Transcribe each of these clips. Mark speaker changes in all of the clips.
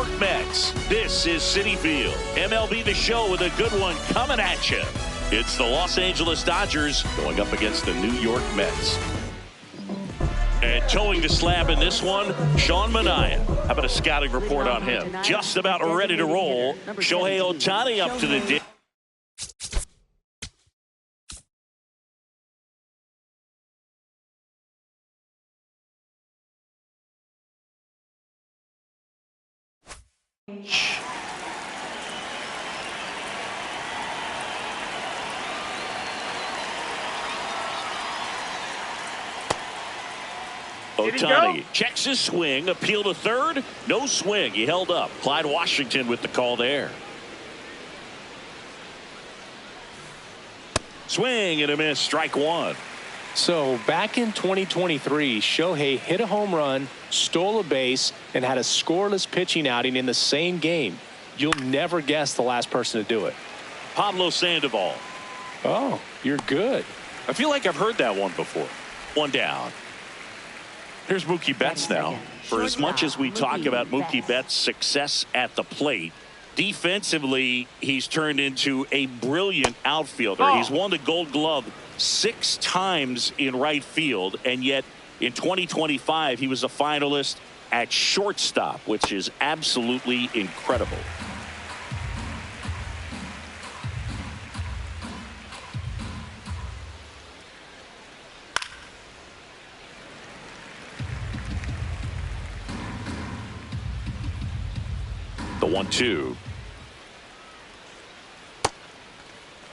Speaker 1: York Mets. This is Citi Field. MLB The Show with a good one coming at you. It's the Los Angeles Dodgers going up against the New York Mets. And towing the slab in this one, Sean Manaea. How about a scouting report on him? Just about ready to roll. Shohei Ohtani up to the dish. Ohtani checks his swing, appeal to third, no swing. He held up. Clyde Washington with the call there. Swing and a miss, strike one.
Speaker 2: So back in 2023, Shohei hit a home run, stole a base, and had a scoreless pitching outing in the same game. You'll never guess the last person to do it.
Speaker 1: Pablo Sandoval.
Speaker 2: Oh, you're good.
Speaker 1: I feel like I've heard that one before. One down. Here's Mookie Betts now. For as much as we talk about Mookie Betts' success at the plate, defensively, he's turned into a brilliant outfielder. He's won the Gold Glove 6 times in right field, and yet in 2025, he was a finalist at shortstop, which is absolutely incredible. The 1-2.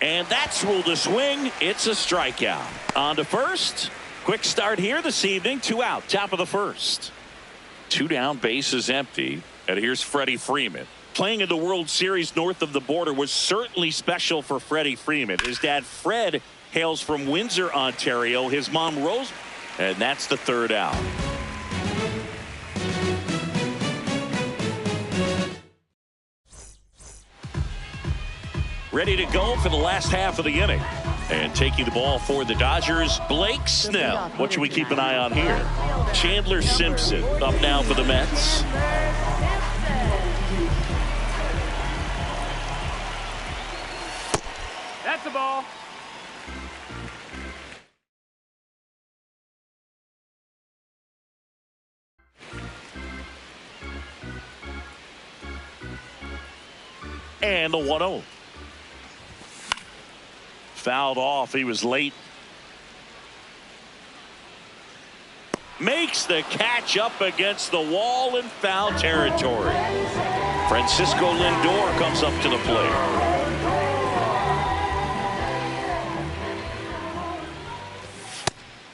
Speaker 1: And that's ruled a swing. It's a strikeout. On to first. Quick start here this evening. 2 out. Top of the first. 2 down. Base is empty. And here's Freddie Freeman. Playing in the World Series north of the border was certainly special for Freddie Freeman. His dad, Fred, hails from Windsor, Ontario. His mom, Rose. And that's the 3rd out. Ready to go for the last half of the inning. And taking the ball for the Dodgers, Blake Snell. What should we keep an eye on here? Chandler Simpson up now for the Mets.
Speaker 3: That's the ball.
Speaker 1: And the 1-0. Fouled off. He was late. Makes the catch up against the wall in foul territory. Francisco Lindor comes up to the plate.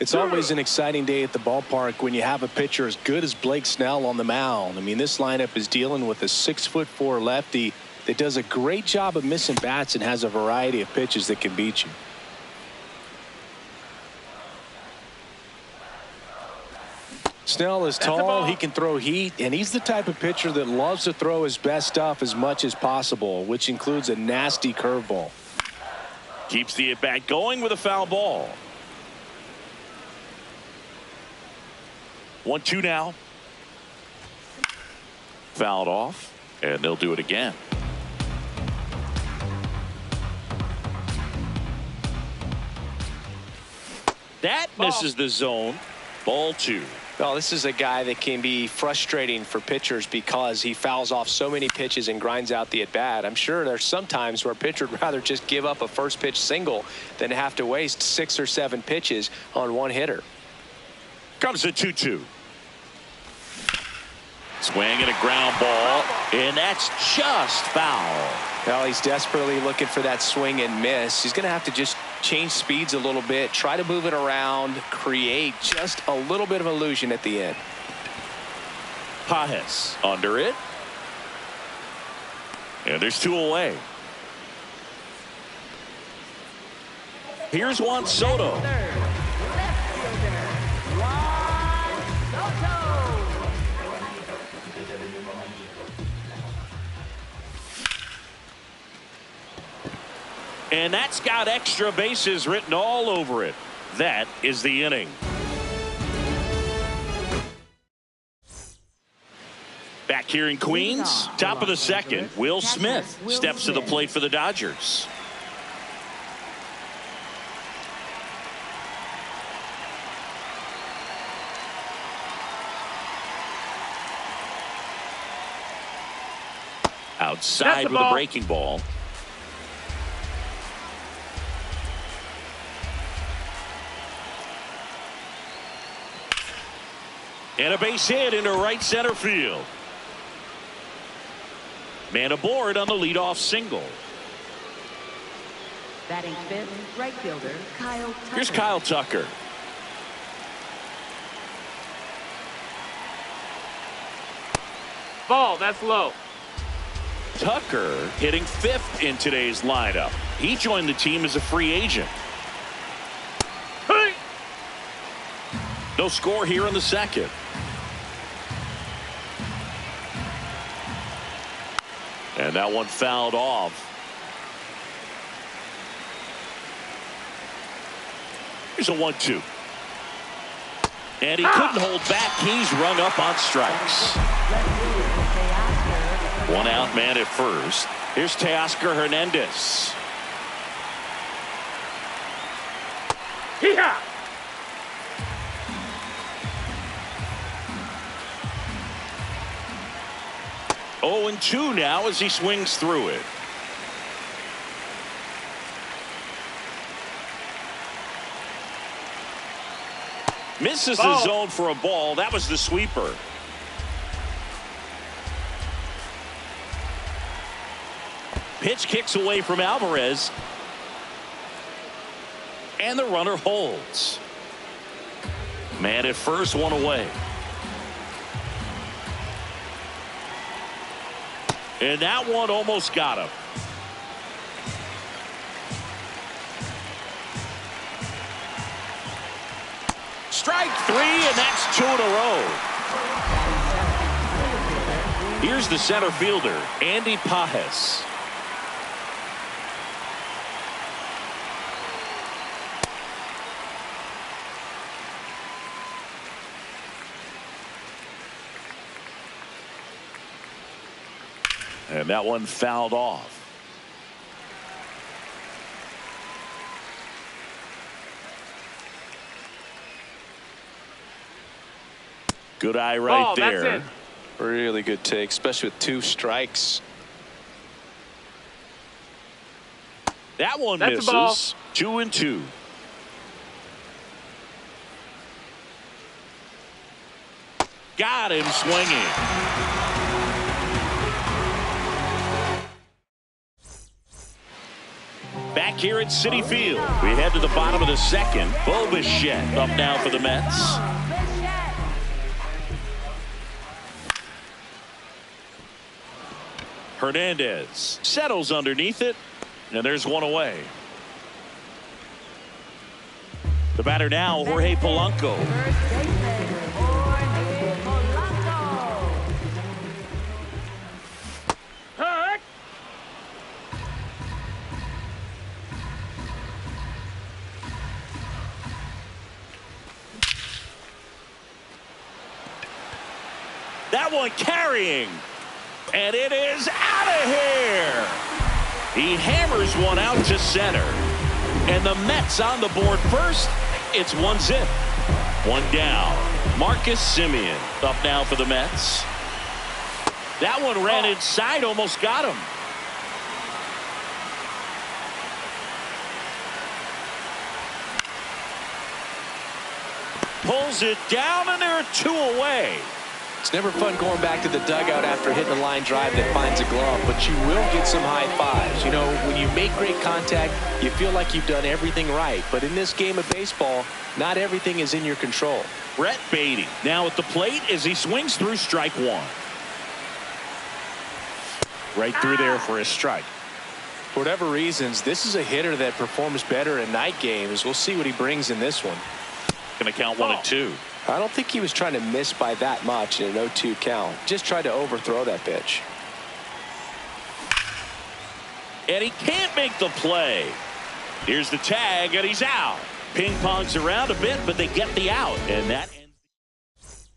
Speaker 2: It's always an exciting day at the ballpark when you have a pitcher as good as Blake Snell on the mound. I mean, this lineup is dealing with a 6'4" lefty that does a great job of missing bats and has a variety of pitches that can beat you. Snell is tall, he can throw heat, and he's the type of pitcher that loves to throw his best stuff as much as possible, which includes a nasty curveball.
Speaker 1: Keeps the at-bat going with a foul ball. 1-2 now. Fouled off, and they'll do it again. That misses the zone. Ball 2.
Speaker 2: Well, this is a guy that can be frustrating for pitchers because he fouls off so many pitches and grinds out the at-bat. I'm sure there's some times where a pitcher would rather just give up a first pitch single than have to waste 6 or 7 pitches on one hitter.
Speaker 1: Comes the 2-2. Swing and a ground ball, and that's just foul.
Speaker 2: Well, he's desperately looking for that swing and miss. He's going to have to just change speeds a little bit, try to move it around, create just a little bit of illusion at the end.
Speaker 1: Pages under it. And there's 2 away. Here's Juan Soto. And that's got extra bases written all over it. That is the inning. Back Back here in Queens, top of the second, Will Smith steps to the plate for the Dodgers. Outside with a breaking ball. And a base hit into right center field. Man aboard on the leadoff single.
Speaker 3: Batting fifth, right fielder Kyle Tucker.
Speaker 1: Here's Kyle Tucker.
Speaker 4: Ball, that's low.
Speaker 1: Tucker hitting fifth in today's lineup. He joined the team as a free agent.
Speaker 4: Hey!
Speaker 1: No score here in the second. And that one fouled off. Here's a 1-2. And he couldn't hold back. He's rung up on strikes. One out man at first. Here's Teoscar Hernandez.
Speaker 4: Hee-haw!
Speaker 1: 0-2 now as he swings through it. Misses the zone for a ball. That was the sweeper. Pitch kicks away from Alvarez. And the runner holds. Man at first, one away. And that one almost got him. Strike three, and that's 2 in a row. Here's the center fielder, Andy Pajes. And that one fouled off. Good eye right there.
Speaker 4: That's it.
Speaker 2: Really good take, especially with 2 strikes.
Speaker 1: That one
Speaker 4: That's a ball.
Speaker 1: misses. 2-2. Got him swinging. Back here at Citi Field, we head to the bottom of the second. Bo Bichette up now for the Mets. Hernandez settles underneath it, and there's one away. The batter now, Jorge Polanco. That one carrying, and it is out of here. He hammers one out to center, and the Mets on the board first. It's 1-0. One down. Marcus Semien up now for the Mets. That one ran inside, almost got him. Pulls it down, and there are 2 away.
Speaker 2: It's never fun going back to the dugout after hitting a line drive that finds a glove, but you will get some high fives. You know, when you make great contact, you feel like you've done everything right. But in this game of baseball, not everything is in your control.
Speaker 1: Brett Beatty now at the plate as he swings through strike 1. Right through there for a strike.
Speaker 2: For whatever reasons, this is a hitter that performs better in night games. We'll see what he brings in this one.
Speaker 1: Going to count 1-2.
Speaker 2: I don't think he was trying to miss by that much in an 0-2 count. Just tried to overthrow that pitch.
Speaker 1: And he can't make the play. Here's the tag, and he's out. Ping-pongs around a bit, but they get the out. And that ends.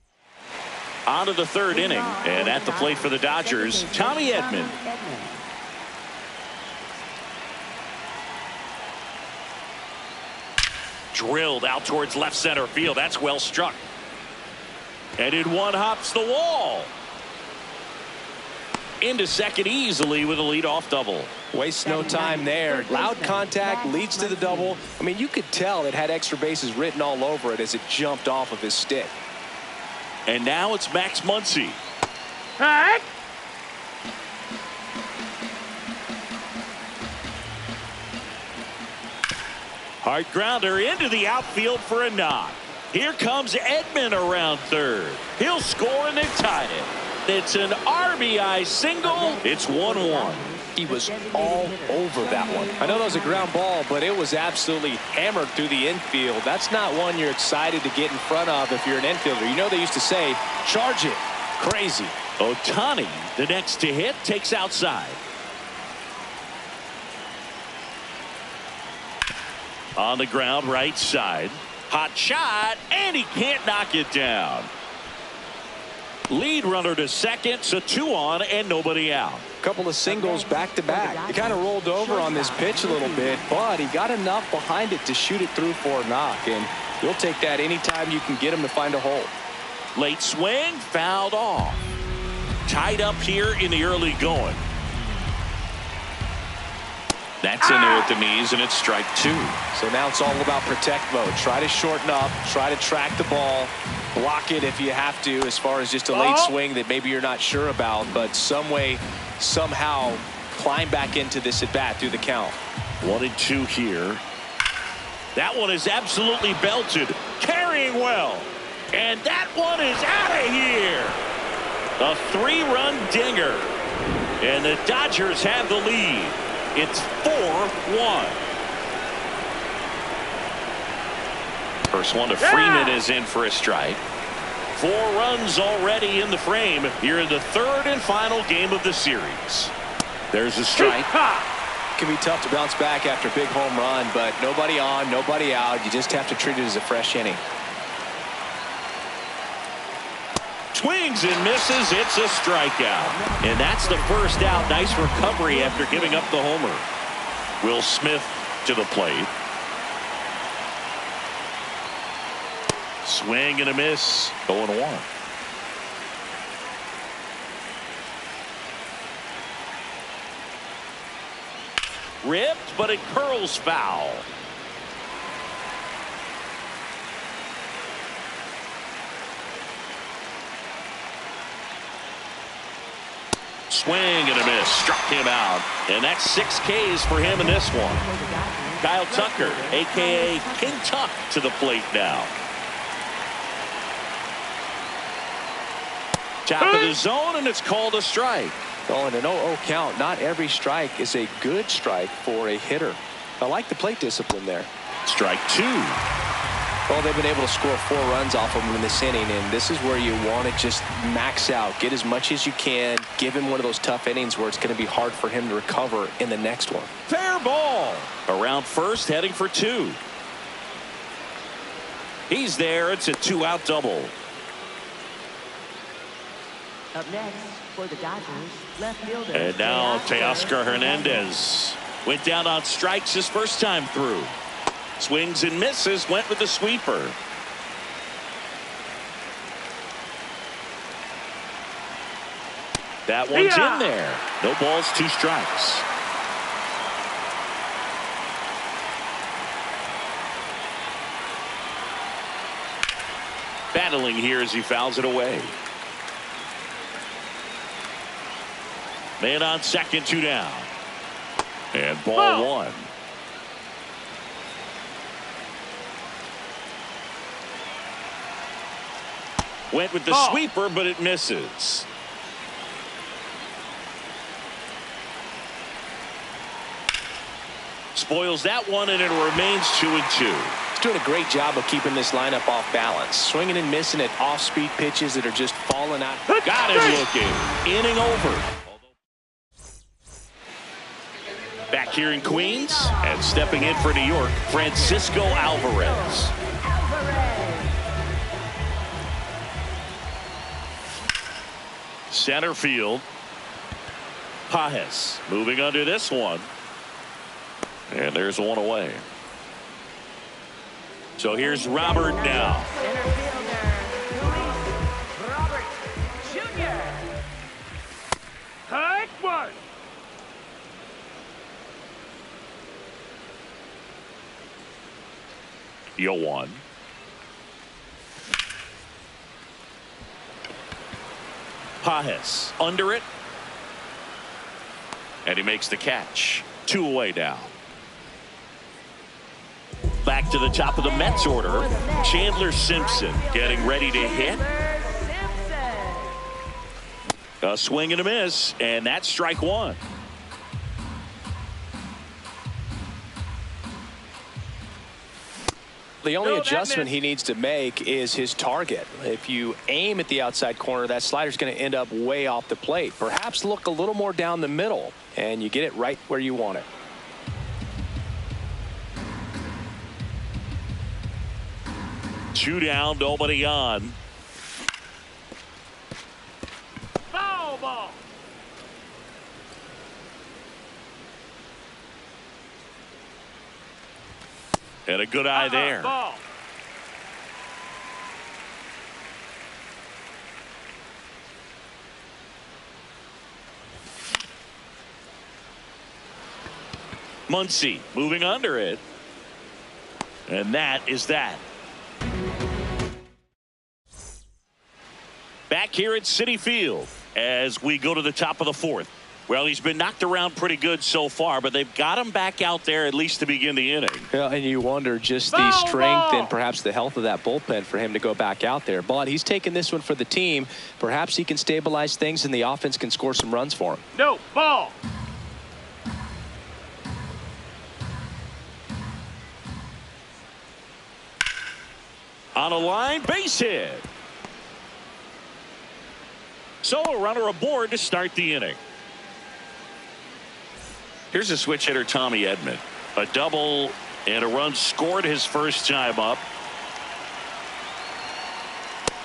Speaker 1: On to the third inning, and at the plate for the Dodgers, Tommy Edman. Drilled out towards left center field. That's well struck. And in one hops the wall. Into second easily with a leadoff double.
Speaker 2: Wastes no time there. Loud contact leads to the double. I mean, you could tell it had extra bases written all over it as it jumped off of his stick.
Speaker 1: And now it's Max Muncy.
Speaker 4: Hey!
Speaker 1: Hard grounder into the outfield for a knock. Here comes Edman around third. He'll score and they tie it. It's an RBI single. It's 1-1.
Speaker 2: He was all over that one. I know that was a ground ball, but it was absolutely hammered through the infield. That's not one you're excited to get in front of if you're an infielder. You know they used to say, charge it. Crazy.
Speaker 1: Ohtani, the next to hit, takes outside. On the ground, right side. Hot shot, and he can't knock it down. Lead runner to second, so 2 on and nobody out.
Speaker 2: Couple of singles back to back. He kind of rolled over on this pitch a little bit, but he got enough behind it to shoot it through for a knock, and you'll take that anytime you can get him to find a hole.
Speaker 1: Late swing, fouled off. Tied up here in the early going. That's in there at the knees, and it's strike 2.
Speaker 2: So now it's all about protect mode. Try to shorten up, try to track the ball, block it if you have to, as far as just a late swing that maybe you're not sure about, but some way, somehow climb back into this at bat through the count.
Speaker 1: 1-2 here. That one is absolutely belted, carrying well, and that one is out of here. A 3-run dinger, and the Dodgers have the lead. It's 4-1. First one to Freeman is in for a strike. 4 runs already in the frame here in the third and final game of the series. There's a strike.
Speaker 2: Can be tough to bounce back after a big home run, but nobody on, nobody out. You just have to treat it as a fresh inning.
Speaker 1: Swings and misses. It's a strikeout. And that's the first out. Nice recovery after giving up the homer. Will Smith to the plate. Swing and a miss. 0-1. Ripped, but it curls foul. Swing and a miss. Struck him out. And that's 6 Ks for him in this one. Kyle Tucker, a.k.a. King Tuck, to the plate now. Top of the zone, and it's called a strike.
Speaker 2: Oh, and an 0-0 count. Not every strike is a good strike for a hitter. I like the plate discipline there.
Speaker 1: Strike 2.
Speaker 2: Well, they've been able to score 4 runs off of him in this inning, and this is where you want to just max out. Get as much as you can. Give him one of those tough innings where it's going to be hard for him to recover in the next one.
Speaker 1: Fair ball. Around first, heading for 2. He's there. It's a 2-out double.
Speaker 3: Up next for the Dodgers, left fielder.
Speaker 1: And now Teoscar Hernandez went down on strikes his first time through. Swings and misses, went with the sweeper. That one's in there. No balls, 2 strikes. Battling here as he fouls it away. Man on second, 2 down. And ball 1. Went with the sweeper, but it misses. Spoils that one, and it remains 2-2.
Speaker 2: He's doing a great job of keeping this lineup off balance. Swinging and missing at off-speed pitches that are just falling out.
Speaker 1: Got him looking. Inning over. Back here in Queens, and stepping in for New York, Francisco Alvarez. Center field. Pages moving under this one. And there's one away. So here's Robert now.
Speaker 3: Center fielder, Luis Robert Jr.
Speaker 4: Hike one.
Speaker 1: 0-1. Pages under it. And he makes the catch. 2 away now. Back to the top of the Mets order. Chandler Simpson getting ready to hit. A swing and a miss, and that's strike one.
Speaker 2: The only adjustment he needs to make is his target. If you aim at the outside corner, that slider's going to end up way off the plate. Perhaps look a little more down the middle, and you get it right where you want it.
Speaker 1: Two down, nobody on.
Speaker 4: Foul ball.
Speaker 1: And a good eye there.
Speaker 4: Ball.
Speaker 1: Muncy moving under it. And that is that. Back here at Citi Field as we go to the top of the fourth. Well, he's been knocked around pretty good so far, but they've got him back out there at least to begin the inning.
Speaker 2: Yeah, and you wonder just the strength and perhaps the health of that bullpen for him to go back out there. But he's taking this one for the team. Perhaps he can stabilize things and the offense can score some runs for him.
Speaker 4: No, ball.
Speaker 1: On a line, base hit. So a runner aboard to start the inning. Here's a switch hitter, Tommy Edman. A double and a run scored his first time up.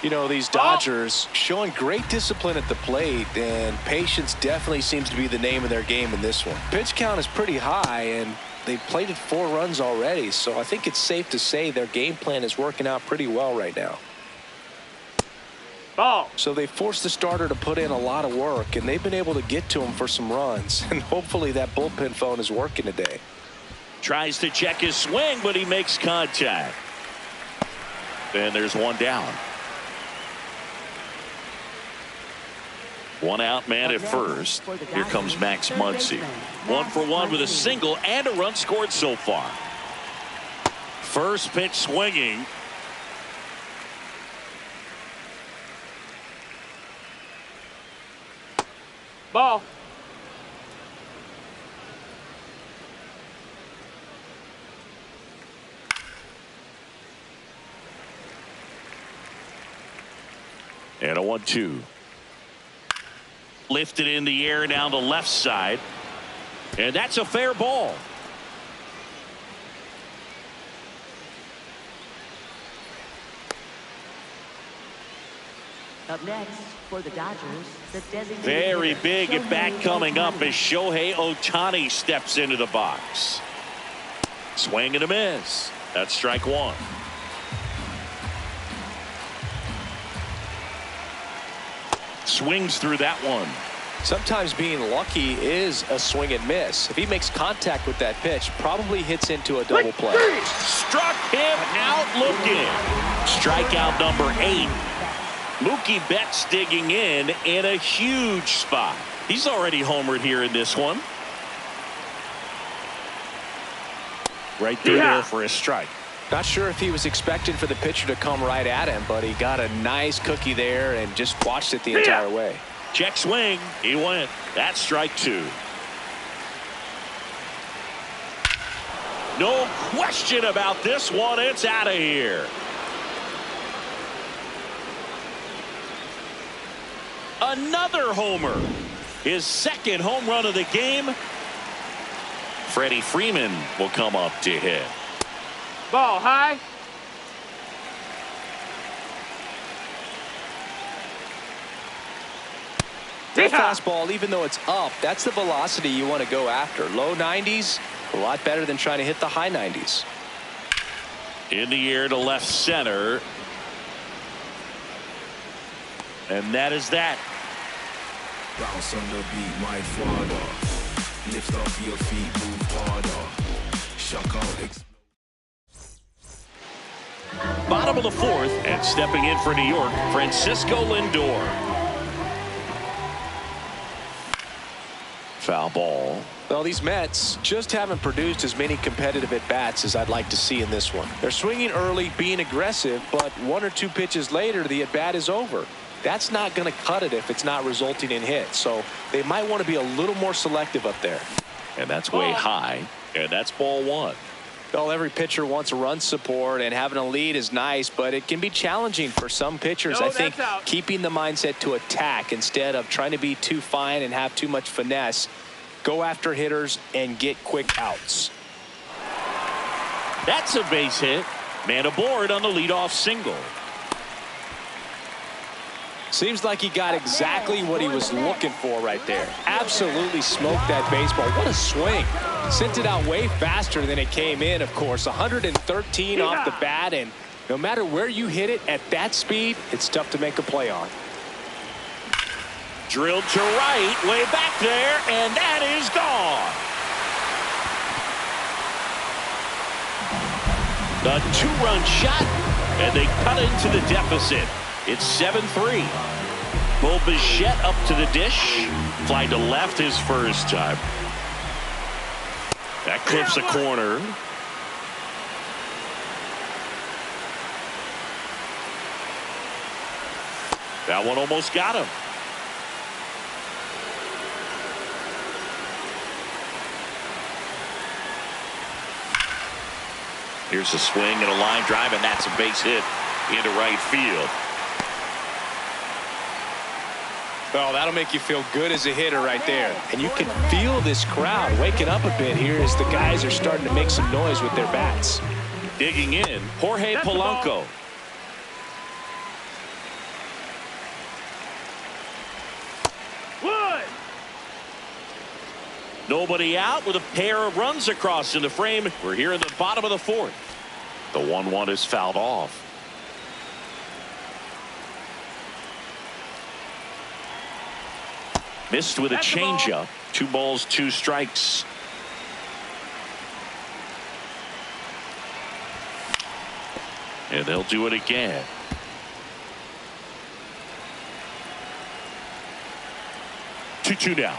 Speaker 2: You know, these Dodgers showing great discipline at the plate, and patience definitely seems to be the name of their game in this one. Pitch count is pretty high, and they've plated 4 runs already, so I think it's safe to say their game plan is working out pretty well right now.
Speaker 4: Ball.
Speaker 2: So they forced the starter to put in a lot of work, and they've been able to get to him for some runs, and hopefully that bullpen phone is working today.
Speaker 1: Tries to check his swing, but he makes contact. And there's one down. One out man at first. Here comes Max Muncy. 1 for 1 with a single and a run scored so far. First pitch swinging.
Speaker 4: Ball.
Speaker 1: And a 1-2. Lifted in the air down the left side. And that's a fair ball.
Speaker 3: Up next for the Dodgers, the designated
Speaker 1: Very
Speaker 3: hitter,
Speaker 1: big at bat
Speaker 3: Shohei
Speaker 1: coming up
Speaker 3: Ohtani.
Speaker 1: as Shohei Ohtani steps into the box. Swing and a miss. That's strike one. Swings through that one.
Speaker 2: Sometimes being lucky is a swing and miss. If he makes contact with that pitch, probably hits into a double play.
Speaker 1: Struck him out looking. Strikeout number 8. Mookie Betts digging in a huge spot. He's already homered here in this one. Right through there for a strike.
Speaker 2: Not sure if he was expecting for the pitcher to come right at him, but he got a nice cookie there and just watched it the entire way.
Speaker 1: Check swing. He went. That's strike 2. No question about this one. It's out of here. Another homer. His second home run of the game. Freddie Freeman will come up to hit.
Speaker 4: Ball high.
Speaker 2: That fastball, even though it's up, that's the velocity you want to go after. Low 90s, a lot better than trying to hit the high 90s.
Speaker 1: In the air to left center. And that is that.
Speaker 5: Bounce on the beat, my father. Lift off your feet, move harder. Shock out.
Speaker 1: Bottom of the fourth, and stepping in for New York, Francisco Lindor. Foul ball.
Speaker 2: Well, these Mets just haven't produced as many competitive at-bats as I'd like to see in this one. They're swinging early, being aggressive, but one or two pitches later, the at-bat is over. That's not going to cut it if it's not resulting in hits. So they might want to be a little more selective up there.
Speaker 1: And that's way high. And that's ball one.
Speaker 2: Well, every pitcher wants a run support, and having a lead is nice, but it can be challenging for some pitchers. I think keeping the mindset to attack instead of trying to be too fine and have too much finesse. Go after hitters and get quick outs.
Speaker 1: That's a base hit. Man aboard on the leadoff single.
Speaker 2: Seems like he got exactly what he was looking for right there. Absolutely smoked that baseball. What a swing. Sent it out way faster than it came in, of course. 113 off the bat, and no matter where you hit it at that speed, it's tough to make a play on.
Speaker 1: Drilled to right, way back there, and that is gone. The two-run shot, and they cut into the deficit. It's 7-3. Bo Bichette up to the dish. Fly to left his first time. That clips a corner. That one almost got him. Here's a swing and a line drive, and that's a base hit into right field.
Speaker 2: Well, that'll make you feel good as a hitter right there. And you can feel this crowd waking up a bit here as the guys are starting to make some noise with their bats.
Speaker 1: Digging in, Jorge Polanco.
Speaker 4: Wood.
Speaker 1: Nobody out with a pair of runs across in the frame. We're here in the bottom of the fourth. The 1-1 is fouled off. Missed with a changeup. 2 balls, 2 strikes. And they'll do it again. Two now.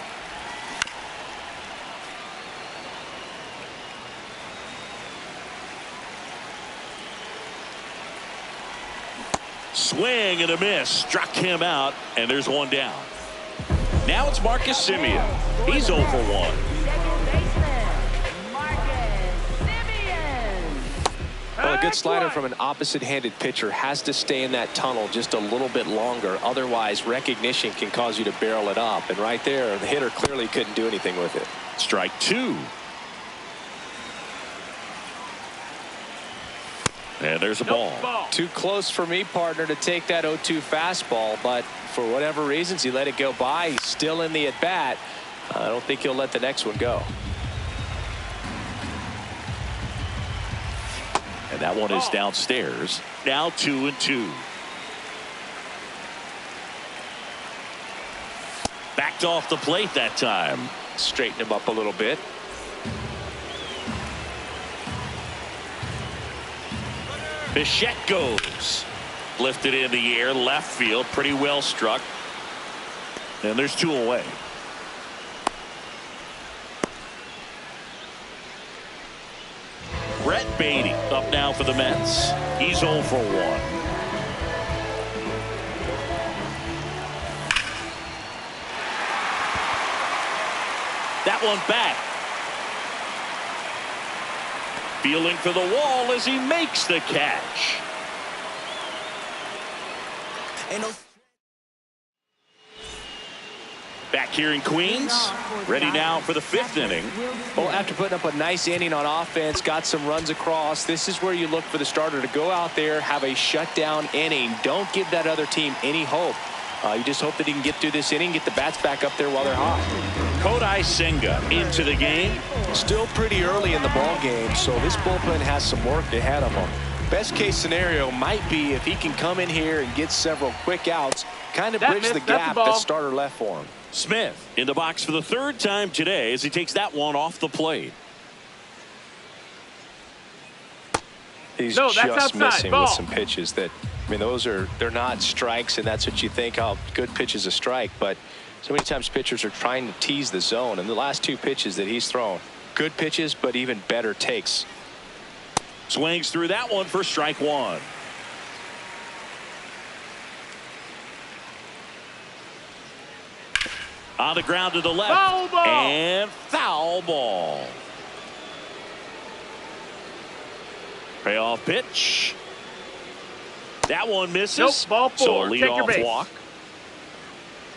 Speaker 1: Swing and a miss. Struck him out, and there's one down. Now it's Marcus Semien. He's 0 for 1.
Speaker 2: Well, a good slider from an opposite-handed pitcher has to stay in that tunnel just a little bit longer. Otherwise, recognition can cause you to barrel it up. And right there, the hitter clearly couldn't do anything with it.
Speaker 1: Strike 2. And there's a ball.
Speaker 2: Too close for me, partner, to take that 0-2 fastball. But for whatever reasons, he let it go by. He's still in the at-bat. I don't think he'll let the next one go.
Speaker 1: And that one is downstairs. Now 2-2. Backed off the plate that time.
Speaker 2: Straighten him up a little bit.
Speaker 1: Bichette goes. Lifted in the air, left field, pretty well struck. And there's 2 away. Brett Beatty up now for the Mets. He's 0 for 1. That one back. Feeling for the wall as he makes the catch. Back here in Queens, ready now for the 5th inning.
Speaker 2: Well, after putting up a nice inning on offense, got some runs across, this is where you look for the starter to go out there, have a shutdown inning. Don't give that other team any hope You just hope that he can get through this inning, get the bats back up there while they're hot.
Speaker 1: Kodai Senga into the game.
Speaker 2: Still pretty early in the ball game, so this bullpen has some work ahead of him. Best case scenario might be if he can come in here and get several quick outs, kind of bridge the gap that starter left for him.
Speaker 1: Smith in the box for the third time today as he takes that one off the plate.
Speaker 2: He's just missing with some pitches that, I mean, they're not strikes, and that's what you think, oh, good pitch is a strike, but so many times pitchers are trying to tease the zone, and the last two pitches that he's thrown, good pitches, but even better takes.
Speaker 1: Swings through that one for strike one. On the ground to the left.
Speaker 4: Foul ball.
Speaker 1: And foul ball. Payoff pitch. That one misses.
Speaker 4: Nope, ball four.
Speaker 1: So a leadoff walk.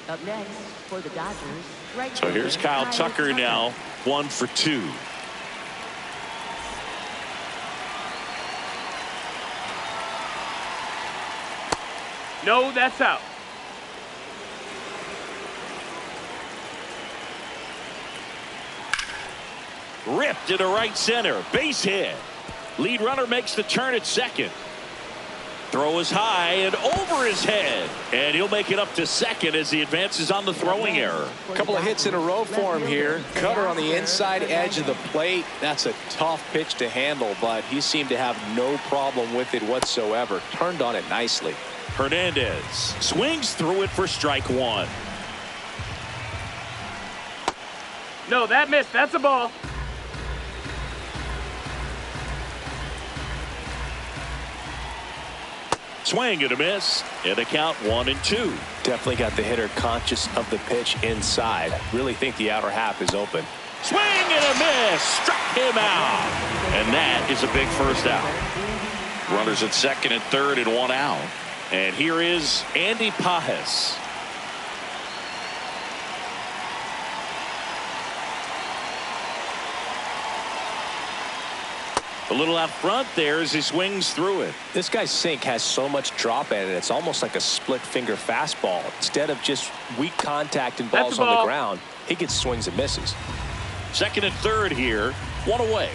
Speaker 3: Up next for the Dodgers. Right
Speaker 1: So here's Kyle Tucker now, 1 for 2.
Speaker 4: No, that's out.
Speaker 1: Ripped into right center. Base hit. Lead runner makes the turn at second. Throw is high and over his head. And he'll make it up to second as he advances on the throwing error.
Speaker 2: A couple of hits in a row for him here. Cutter on the inside edge of the plate. That's a tough pitch to handle, but he seemed to have no problem with it whatsoever. Turned on it nicely.
Speaker 1: Hernandez swings through it for strike one.
Speaker 4: No, that missed. That's a ball.
Speaker 1: Swing and a miss. And the count 1-2.
Speaker 2: Definitely got the hitter conscious of the pitch inside. Really think the outer half is open.
Speaker 1: Swing and a miss. Struck him out. And that is a big first out. Runners at second and third and 1 out. And here is Andy Pajes. A little out front there as he swings through it.
Speaker 2: This guy's sink has so much drop at it. It's almost like a split finger fastball. Instead of just weak contact and balls on the ground, he gets swings and misses.
Speaker 1: Second and third here. 1 away.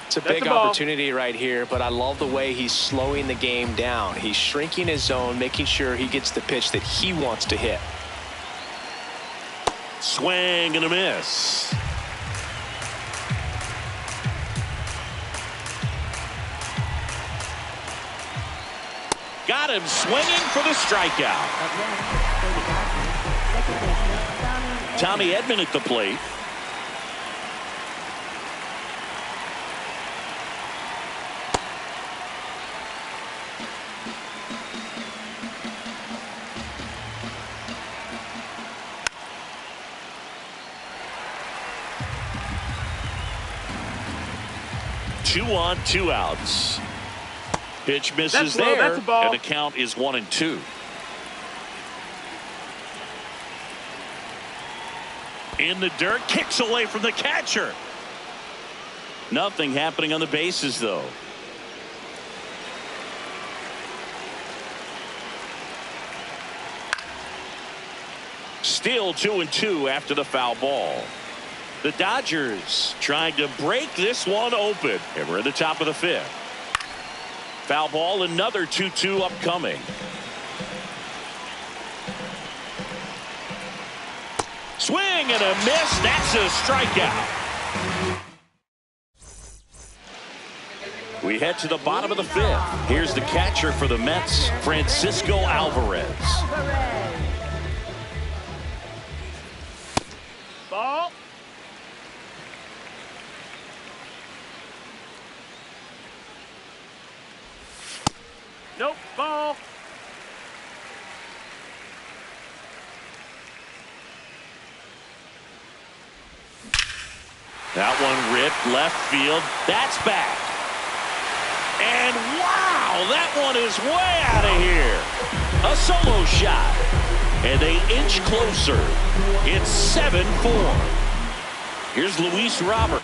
Speaker 2: It's a big opportunity right here, but I love the way he's slowing the game down. He's shrinking his zone, making sure he gets the pitch that he wants to hit.
Speaker 1: Swing and a miss. Got him swinging for the strikeout. Tommy Edman at the plate. Two on, 2 outs. Pitch misses there,
Speaker 4: that's a ball.
Speaker 1: and the count is 1-2. In the dirt, kicks away from the catcher. Nothing happening on the bases, though. Still 2-2 after the foul ball. The Dodgers trying to break this one open, and we're at the top of the 5th. Foul ball, another 2-2 upcoming. Swing and a miss. That's a strikeout. We head to the bottom of the 5th. Here's the catcher for the Mets, Francisco Alvarez.
Speaker 4: Ball. Nope, ball.
Speaker 1: That one ripped left field. That's back. And wow, that one is way out of here. A solo shot. And they inch closer. It's 7-4. Here's Luis Robert.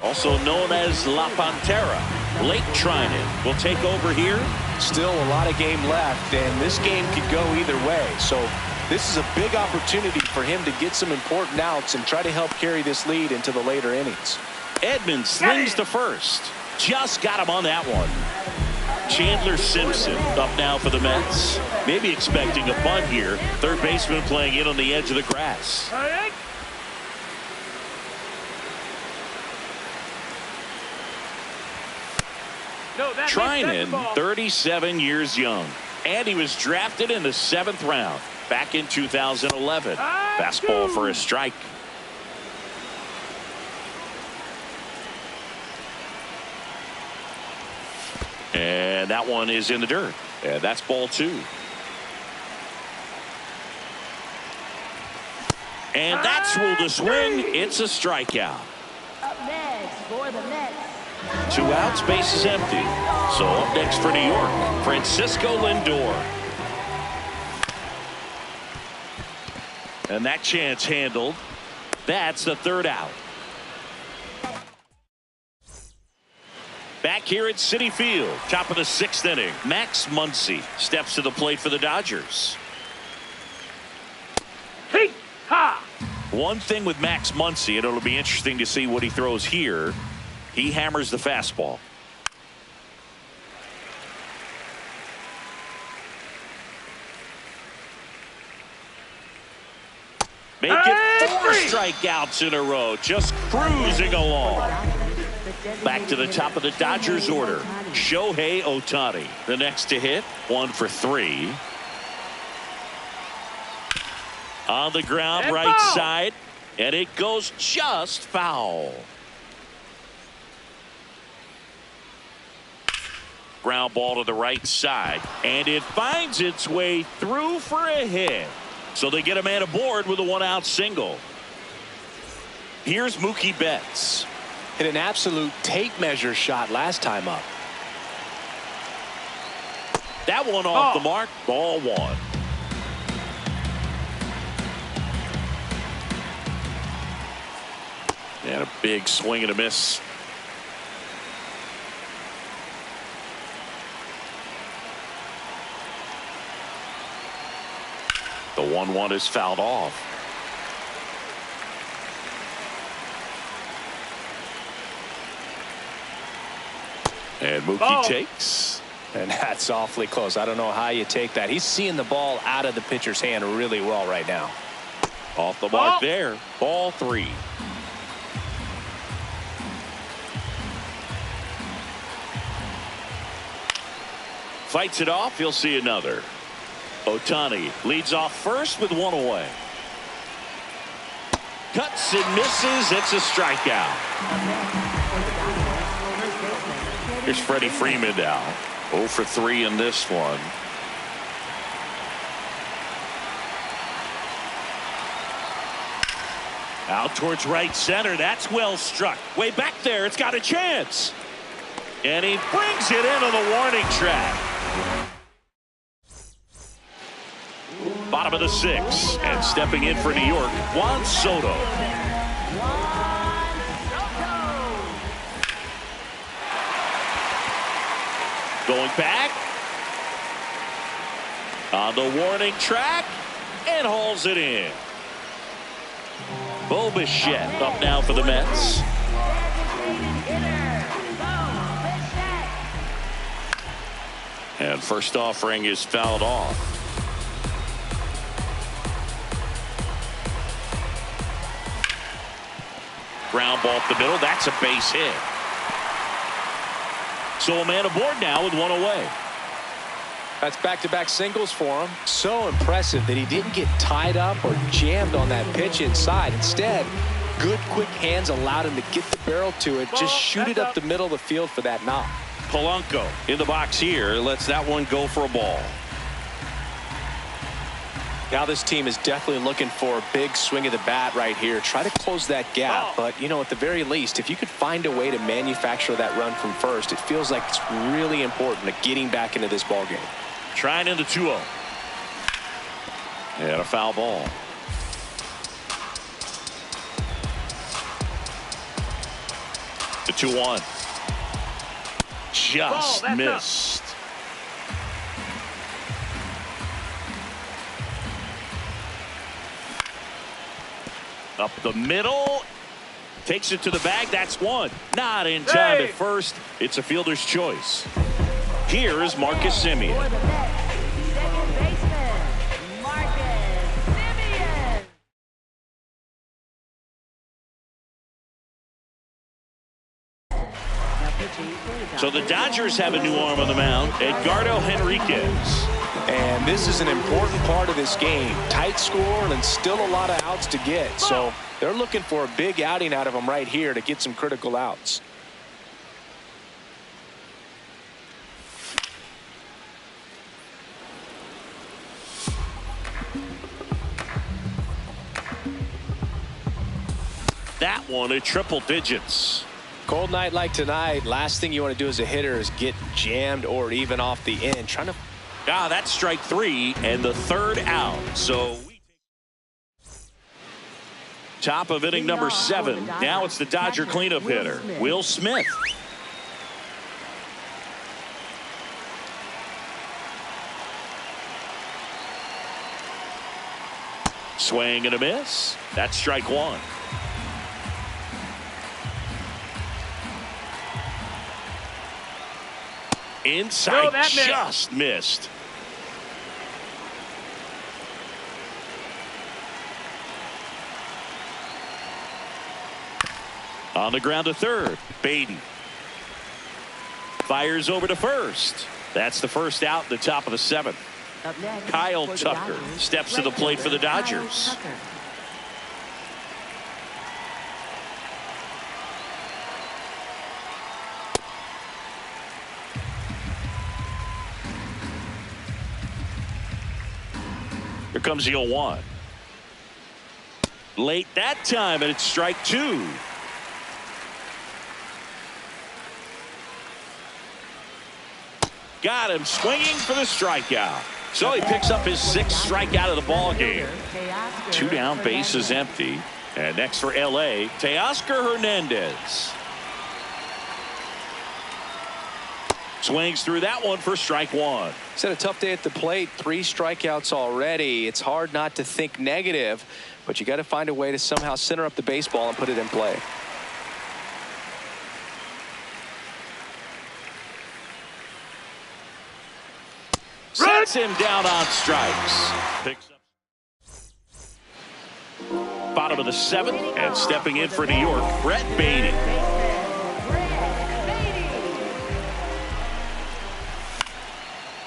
Speaker 1: also known as La Pantera. Blake Trinan will take over here.
Speaker 2: Still a lot of game left, and this game could go either way. So this is a big opportunity for him to get some important outs and try to help carry this lead into the later innings.
Speaker 1: Edmonds slings to first. Just got him on that one. Chandler Simpson up now for the Mets. Maybe expecting a bunt here. Third baseman playing in on the edge of the grass. Trinan, 37 years young, and he was drafted in the 7th round back in 2011. Fastball for a strike. And that one is in the dirt. And that's ball 2. And that's ruled a swing. It's a strikeout.
Speaker 3: Up next for the Mets.
Speaker 1: 2 outs, base is empty. So up next for New York, Francisco Lindor. And that chance handled. That's the 3rd out. Back here at Citi Field, top of the 6th inning, Max Muncy steps to the plate for the Dodgers.
Speaker 4: Hey, ha!
Speaker 1: One thing with Max Muncy, and it'll be interesting to see what he throws here. He hammers the fastball. Making 4 strikeouts in a row, just cruising along. Back to the top of the Dodgers order, Shohei Ohtani. The next to hit, 1 for 3. On the ground,
Speaker 4: and
Speaker 1: right
Speaker 4: foul.
Speaker 1: side, and it goes just foul. Ground ball to the right side, and it finds its way through for a hit. So they get a man aboard with a 1-out single. Here's Mookie Betts.
Speaker 2: Hit an absolute tape measure shot last time up.
Speaker 1: That one off the mark, ball 1. And a big swing and a miss. The 1-1 is fouled off. And Mookie takes.
Speaker 2: And that's awfully close. I don't know how you take that. He's seeing the ball out of the pitcher's hand really well right now.
Speaker 1: Off the mark there. Ball 3. Fights it off. He'll see another. Ohtani leads off first with 1 away. Cuts and misses. It's a strikeout. Here's Freddie Freeman now. 0 for 3 in this one. Out towards right center. That's well struck. Way back there. It's got a chance. And he brings it into the warning track. Bottom of the 6th, and stepping in for New York, Juan Soto. Going back on the warning track and hauls it in. Bo Bichette up now for the Mets. And first offering is fouled off. Ground ball up the middle. That's a base hit. So a man aboard now with 1 away.
Speaker 2: That's back-to-back singles for him. So impressive that he didn't get tied up or jammed on that pitch inside. Instead, good quick hands allowed him to get the barrel to it. Just shoot it up the middle of the field for that knock.
Speaker 1: Polanco in the box here. Lets that one go for a ball.
Speaker 2: Now this team is definitely looking for a big swing of the bat right here. Try to close that gap. But, you know, at the very least, if you could find a way to manufacture that run from first, it feels like it's really important to getting back into this ball game.
Speaker 1: Trying into 2-0. And a foul ball. The 2-1. Just
Speaker 4: Ball,
Speaker 1: missed. Up the middle. Takes it to the bag. That's one. Not in time at first. It's a fielder's choice. Here is Marcus Semien.
Speaker 3: For the Mets, second baseman, Marcus Semien. Now pitching for
Speaker 1: So the Dodgers have a new arm on the mound, Edgardo Henriquez.
Speaker 2: And this is an important part of this game. Tight score and still a lot of outs to get. So they're looking for a big outing out of him right here to get some critical outs.
Speaker 1: That one at triple digits.
Speaker 2: Cold night like tonight, last thing you want to do as a hitter is get jammed or even off the end. Trying to.
Speaker 1: That's strike 3 and the third out. So top of inning number 7. Now it's the Dodger cleanup hitter, Will Smith. Swing and a miss. That's strike 1. Inside, just missed. On the ground to third, Baden. Fires over to first. That's the first out, the top of the 7th.
Speaker 3: Up next,
Speaker 1: Kyle
Speaker 3: for the
Speaker 1: Tucker
Speaker 3: Dodgers,
Speaker 1: steps to the plate for the
Speaker 3: Kyle
Speaker 1: Dodgers.
Speaker 3: Tucker.
Speaker 1: Here comes the 0-1. Late that time, and it's strike 2. Got him swinging for the strikeout. So he picks up his 6th strikeout of the ball game. 2 down, bases empty. And next for LA, Teoscar Hernandez. Swings through that one for strike 1.
Speaker 2: He's had a tough day at the plate. 3 strikeouts already. It's hard not to think negative, but you got to find a way to somehow center up the baseball and put it in play.
Speaker 1: Sets him down on strikes. Picks up bottom of the 7th, and stepping in for New York, Brett Baty.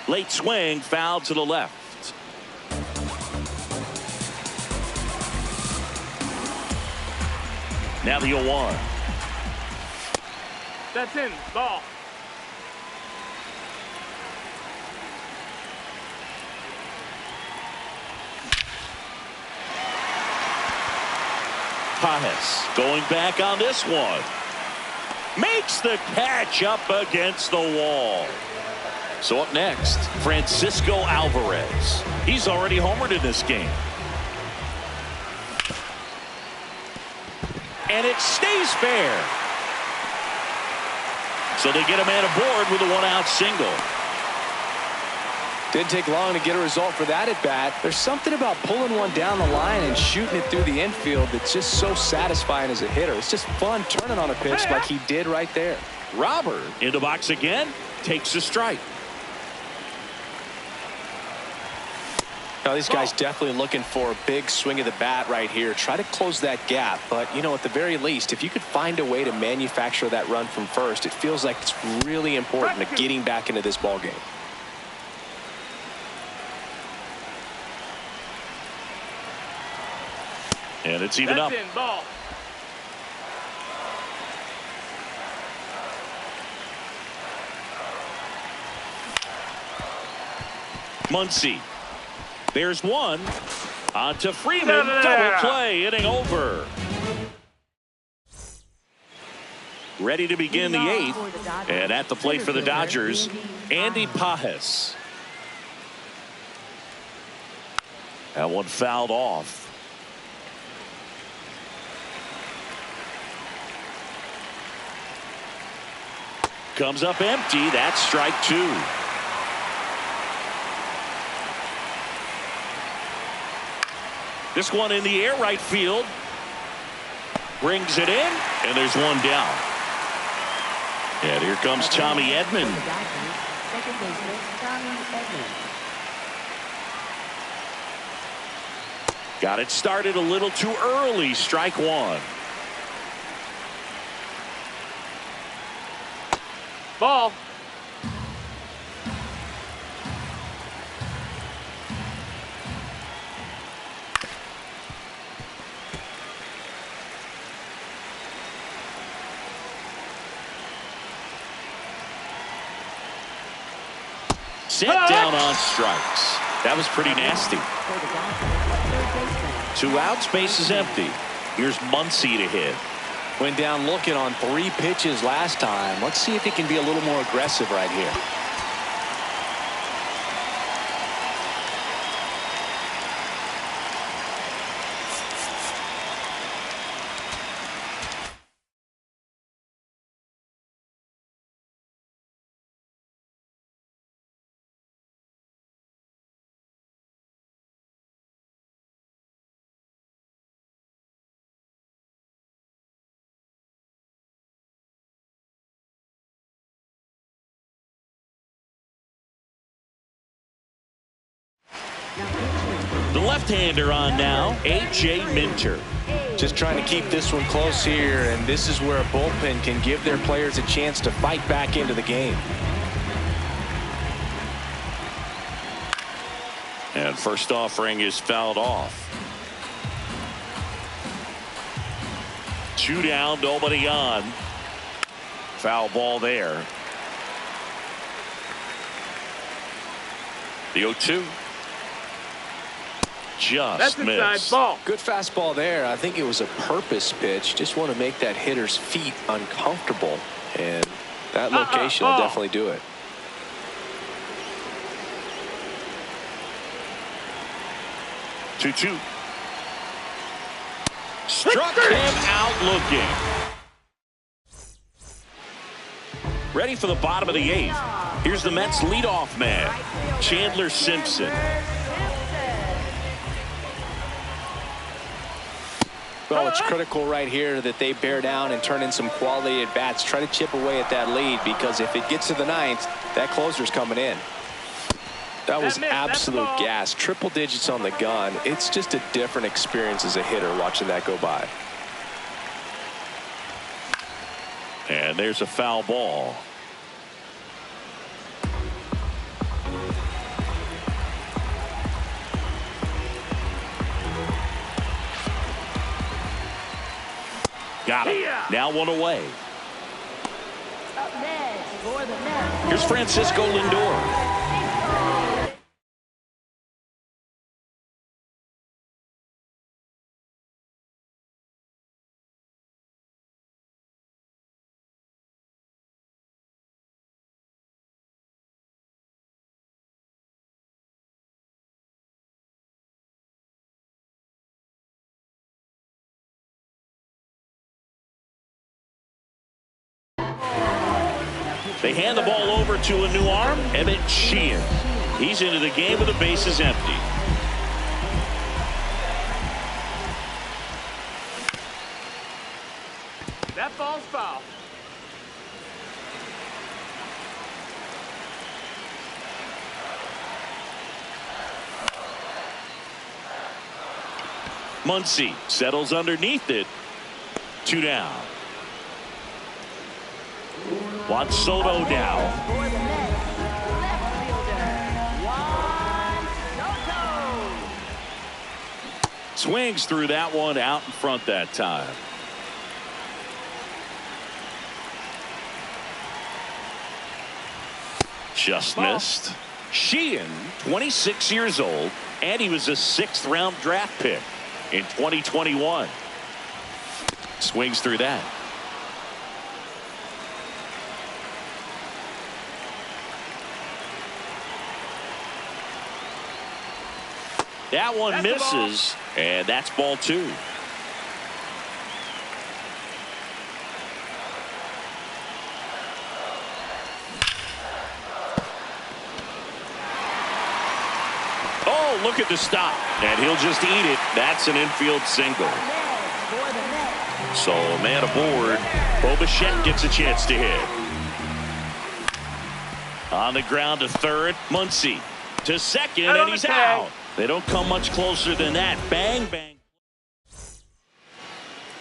Speaker 1: Late swing, foul to the left. Now the 0-1.
Speaker 4: That's in. Ball.
Speaker 1: Pajes going back on this one. Makes the catch up against the wall. So up next, Francisco Alvarez. He's already homered in this game. And it stays fair. So they get a man aboard with a 1-out single.
Speaker 2: Didn't take long to get a result for that at bat. There's something about pulling one down the line and shooting it through the infield that's just so satisfying as a hitter. It's just fun turning on a pitch like he did right there.
Speaker 1: Robert in the box again, takes a strike.
Speaker 2: Now, this guy's definitely looking for a big swing of the bat right here. Try to close that gap. But, you know, at the very least, if you could find a way to manufacture that run from first, it feels like it's really important to getting back into this ball game.
Speaker 1: And it's even up.
Speaker 4: In. Ball.
Speaker 1: Muncy. There's one. On to Freeman. Double play. Inning over. Ready to begin the 8th. And at the plate for the Dodgers, Andy Pajes. That one fouled off. comes up empty. That's strike two. This one in the air, right field. Brings it in, and there's one down. And here comes Tommy Edman.
Speaker 3: Second baseman, Tommy Edman.
Speaker 1: Got it started a little too early. Strike one.
Speaker 4: Ball.
Speaker 1: Set down on strikes. That was pretty nasty.
Speaker 3: For the Dodgers, third baseman.
Speaker 1: 2 outs, base is empty. Here's Muncy to hit.
Speaker 2: Went down looking on 3 pitches last time. Let's see if he can be a little more aggressive right here.
Speaker 1: The left-hander on now, A.J. Minter.
Speaker 2: Just trying to keep this one close here, and this is where a bullpen can give their players a chance to fight back into the game.
Speaker 1: And first offering is fouled off. 2 down, nobody on. Foul ball there. The 0-2. Just
Speaker 4: That's inside
Speaker 1: missed.
Speaker 4: ball.
Speaker 2: Good fastball there. I think it was a purpose pitch. Just want to make that hitter's feet uncomfortable, and that location will definitely do it.
Speaker 1: Two. Struck him out looking. Ready for the bottom of the 8th. Here's the Mets leadoff man, Chandler Simpson.
Speaker 2: Well, it's critical right here that they bear down and turn in some quality at bats. Try to chip away at that lead, because if it gets to the 9th, that closer's coming in. That was absolute gas. Triple digits on the gun. It's just a different experience as a hitter watching that go by.
Speaker 1: And there's a foul ball. Got him. Now 1 away.
Speaker 3: Up next for the Mets.
Speaker 1: Here's Francisco Lindor. They hand the ball over to a new arm, Emmett Sheehan. He's into the game with the bases empty.
Speaker 4: That ball's foul.
Speaker 1: Muncy settles underneath it. 2 down. Juan Soto now.
Speaker 3: For the Mets, left fielder, Juan Soto.
Speaker 1: Swings through that one out in front that time. Just missed. Sheehan, 26 years old, and he was a 6th round draft pick in 2021. Swings through that. That one misses, and that's ball 2. Oh, look at the stop. And he'll just eat it. That's an infield single. So a man aboard. Bo Bichette gets a chance to hit. On the ground to third. Muncy to second, and he's out. They don't come much closer than that. Bang, bang.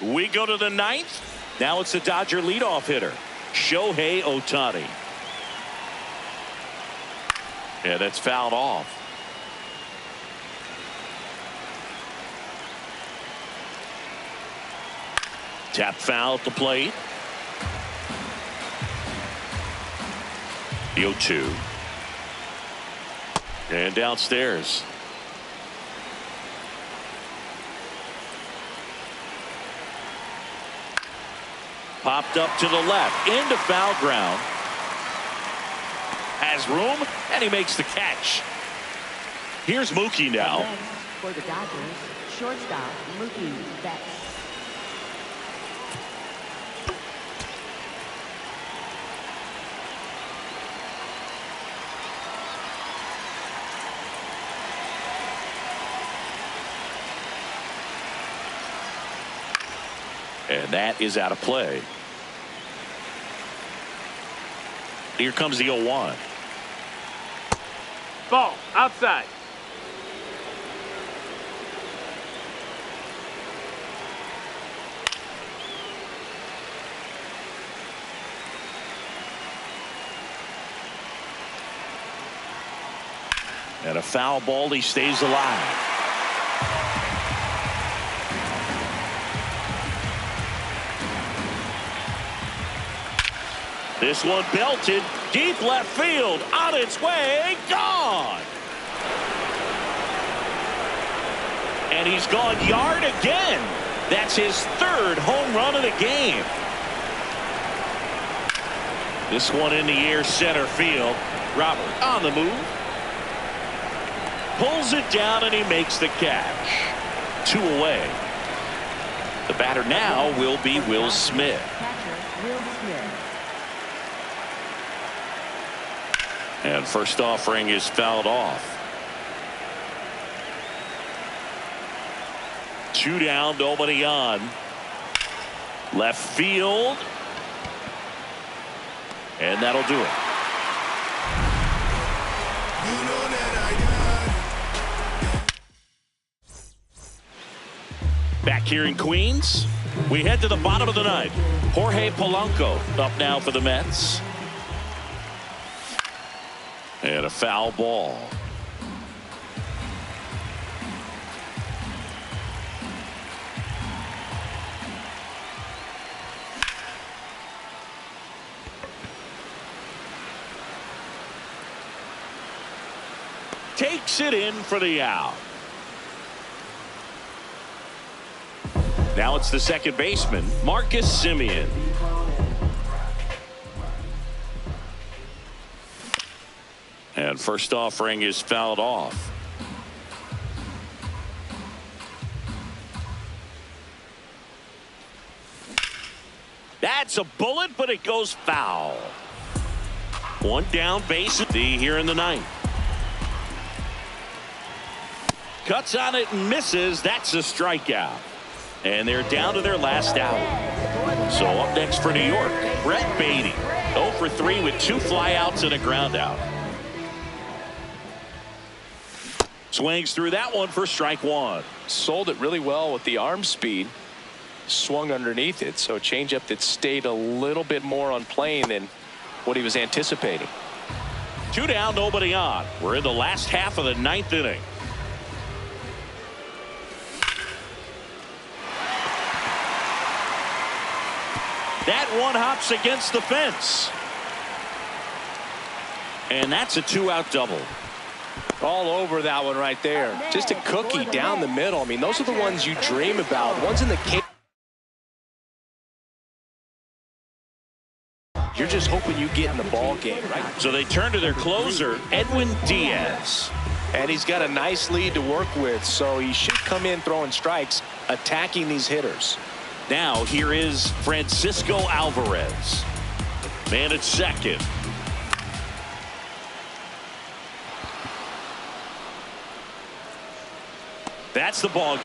Speaker 1: We go to the ninth. Now it's the Dodger leadoff hitter, Shohei Ohtani. Yeah, that's fouled off. Tap foul at the plate. The 0-2. And downstairs. Popped up to the left. Into foul ground. Has room, and he makes the catch. Here's Mookie now.
Speaker 3: Next for the Dodgers, shortstop Mookie Betts.
Speaker 1: And that is out of play. Here comes the 0-1.
Speaker 4: Ball outside.
Speaker 1: And a foul ball. He stays alive. This one belted deep left field, on its way, gone. And he's gone yard again. That's his third home run of the game. This one in the air, center field. Robert on the move. Pulls it down, and he makes the catch. 2 away. The batter now will be Will Smith.
Speaker 3: Catcher Will Smith.
Speaker 1: And first offering is fouled off. 2 down, nobody on. Left field. And that'll do it. Back here in Queens, we head to the bottom of the ninth. Jorge Polanco up now for the Mets. And a foul ball. Takes it in for the out. Now it's the second baseman, Marcus Semien. And first offering is fouled off. That's a bullet, but it goes foul. 1 down, base here in the ninth. Cuts on it and misses. That's a strikeout. And they're down to their last out. So up next for New York, Brett Beatty. 0 for 3 with 2 flyouts and a ground out. Swings through that one for strike 1.
Speaker 2: Sold it really well with the arm speed. Swung underneath it, so a changeup that stayed a little bit more on plane than what he was anticipating.
Speaker 1: 2 down, nobody on. We're in the last half of the 9th inning. That one hops against the fence. And that's a 2-out double.
Speaker 2: All over that one right there. Just a cookie down the middle. I mean, those are the ones you dream about. Ones in the cage. You're just hoping you get in the ball game, right?
Speaker 1: So they turn to their closer, Edwin Diaz.
Speaker 2: And he's got a nice lead to work with, so he should come in throwing strikes, attacking these hitters.
Speaker 1: Now here is Francisco Alvarez. Man at second. That's the ball game.